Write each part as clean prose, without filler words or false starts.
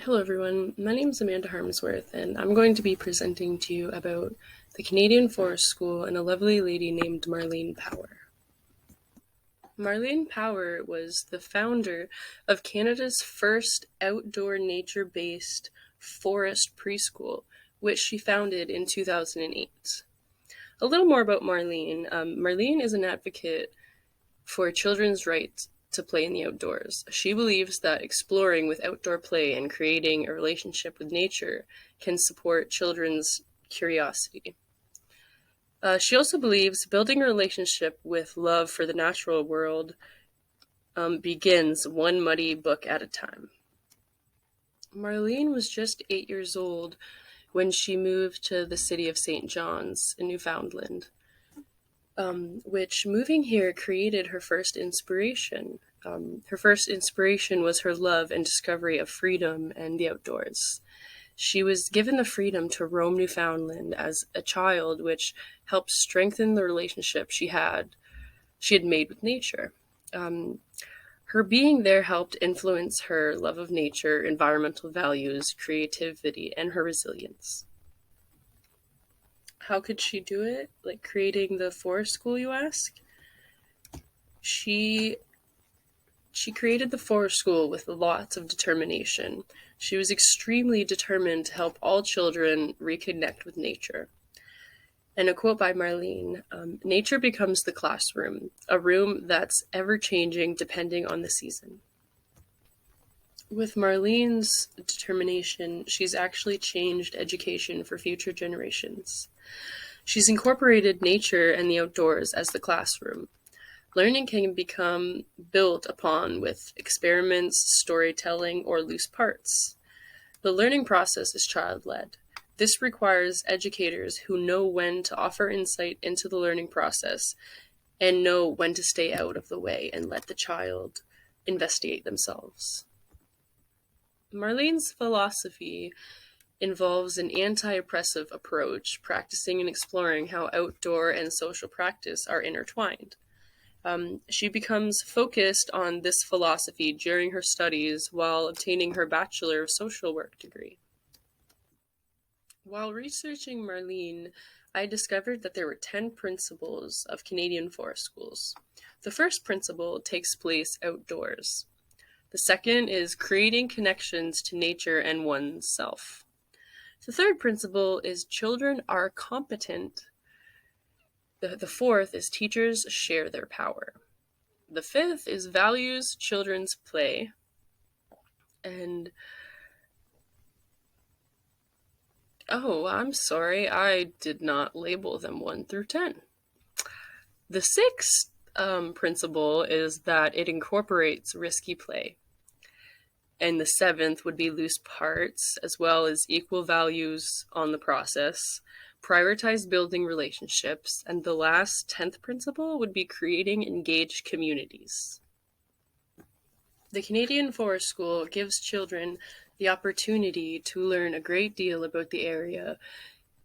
Hello everyone, my name is Amanda Harmsworth and I'm going to be presenting to you about the Canadian Forest School and a lovely lady named Marlene Power. Marlene Power was the founder of Canada's first outdoor nature-based forest preschool, which she founded in 2008. A little more about Marlene. Marlene is an advocate for children's rights to play in the outdoors. She believes that exploring with outdoor play and creating a relationship with nature can support children's curiosity. She also believes building a relationship with love for the natural world begins one muddy book at a time. Marlene was just 8 years old when she moved to the city of St. John's in Newfoundland. Which moving here created her first inspiration. Her first inspiration was her love and discovery of freedom and the outdoors. She was given the freedom to roam Newfoundland as a child, which helped strengthen the relationship she had made with nature. Her being there helped influence her love of nature, environmental values, creativity, and her resilience. How could she do it? Like creating the forest school, you ask? She created the forest school with lots of determination. She was extremely determined to help all children reconnect with nature. And a quote by Marlene, nature becomes the classroom, a room that's ever-changing depending on the season. With Marlene's determination, she's actually changed education for future generations. She's incorporated nature and the outdoors as the classroom. Learning can become built upon with experiments, storytelling, or loose parts. The learning process is child-led. This requires educators who know when to offer insight into the learning process and know when to stay out of the way and let the child investigate themselves. Marlene's philosophy involves an anti-oppressive approach, practicing and exploring how outdoor and social practice are intertwined. She becomes focused on this philosophy during her studies while obtaining her Bachelor of Social Work degree. While researching Marlene, I discovered that there were 10 principles of Canadian forest schools. The first principle takes place outdoors. The second is creating connections to nature and oneself. The third principle is children are competent. The fourth is teachers share their power. The fifth is values children's play. And I'm sorry, I did not label them 1 through 10. The sixth principle is that it incorporates risky play. And the seventh would be loose parts, as well as equal values on the process, prioritize building relationships, and the last 10th principle would be creating engaged communities. The Canadian Forest School gives children the opportunity to learn a great deal about the area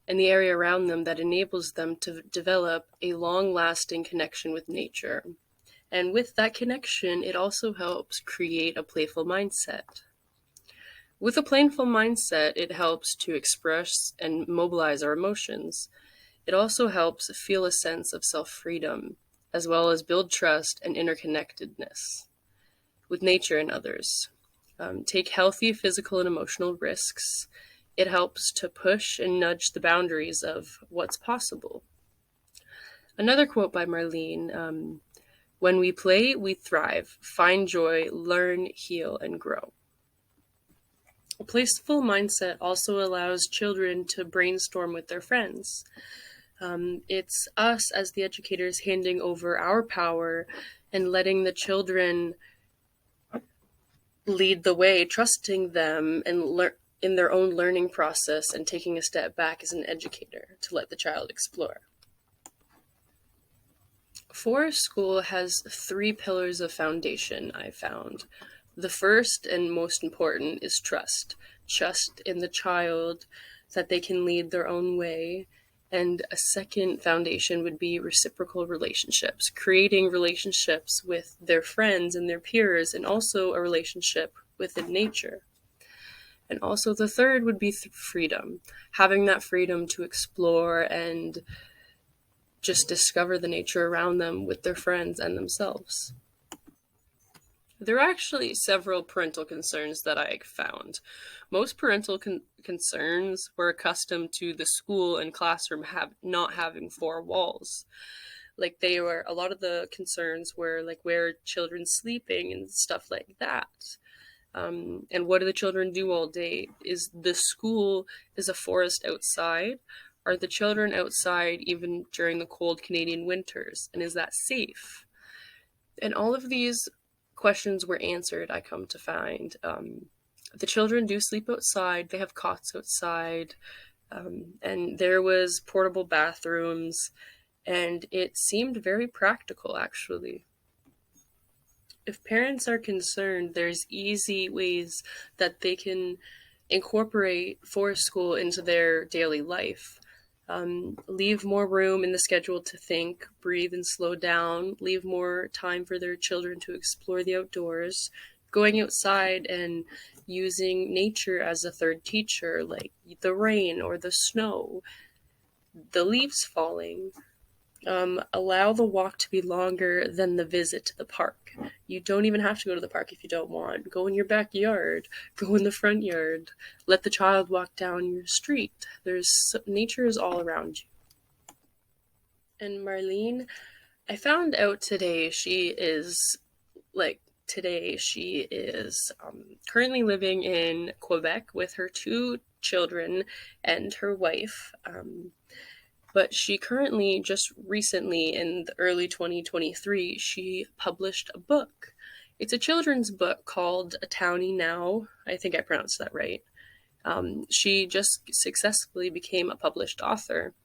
and the area around them that enables them to develop a long-lasting connection with nature. And with that connection, it also helps create a playful mindset. With a playful mindset, it helps to express and mobilize our emotions. It also helps feel a sense of self-freedom, as well as build trust and interconnectedness with nature and others. Take healthy physical and emotional risks. It helps to push and nudge the boundaries of what's possible. Another quote by Marlene, when we play, we thrive, find joy, learn, heal, and grow. A playful mindset also allows children to brainstorm with their friends. It's us as the educators handing over our power and letting the children lead the way, trusting them and in their own learning process and taking a step back as an educator to let the child explore. Forest School has 3 pillars of foundation, I found. The first and most important is trust. Trust in the child that they can lead their own way. And a second foundation would be reciprocal relationships, creating relationships with their friends and their peers, and also a relationship within nature. And also the third would be freedom, having that freedom to explore and just discover the nature around them with their friends and themselves. There are actually several parental concerns that I found. Most parental concerns were accustomed to the school and classroom not having four walls. Like a lot of the concerns were like where children sleeping and stuff like that. And what do the children do all day? Is the school is a forest outside? Are the children outside even during the cold Canadian winters? And is that safe? And all of these questions were answered, I come to find. The children do sleep outside, they have cots outside, and there was portable bathrooms, and it seemed very practical, actually. If parents are concerned, there's easy ways that they can incorporate forest school into their daily life. Leave more room in the schedule to think, breathe, and slow down. Leave more time for their children to explore the outdoors. Going outside and using nature as a third teacher, like the rain or the snow, the leaves falling. Allow the walk to be longer than the visit to the park. You don't even have to go to the park if you don't want. Go in your backyard. Go in the front yard. Let the child walk down your street. Nature is all around you. And Marlene, I found out today she is currently living in Quebec with her 2 children and her wife. But she currently, just recently in the early 2023, she published a book. It's a children's book called A Townie Now. I think I pronounced that right. She just successfully became a published author.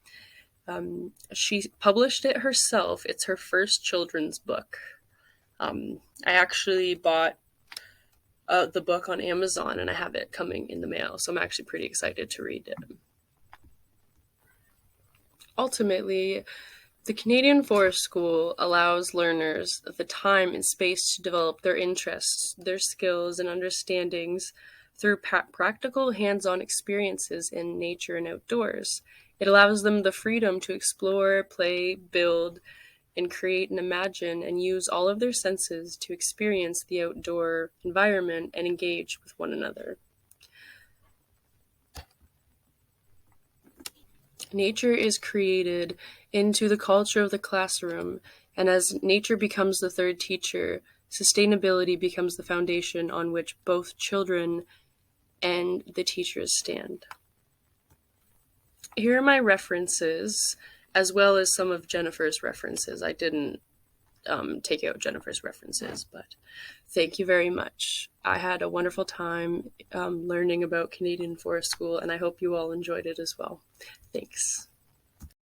She published it herself. It's her first children's book. I actually bought the book on Amazon, and I have it coming in the mail, so I'm actually pretty excited to read it. Ultimately, the Canadian Forest School allows learners the time and space to develop their interests, their skills, and understandings through practical hands-on experiences in nature and outdoors. It allows them the freedom to explore, play, build, and create and imagine and use all of their senses to experience the outdoor environment and engage with one another. Nature is created into the culture of the classroom, and as nature becomes the third teacher, sustainability becomes the foundation on which both children and the teachers stand. Here are my references, as well as some of Jennifer's references. I didn't take out Jennifer's references, but thank you very much. I had a wonderful time learning about Canadian Forest School, and I hope you all enjoyed it as well. Thanks.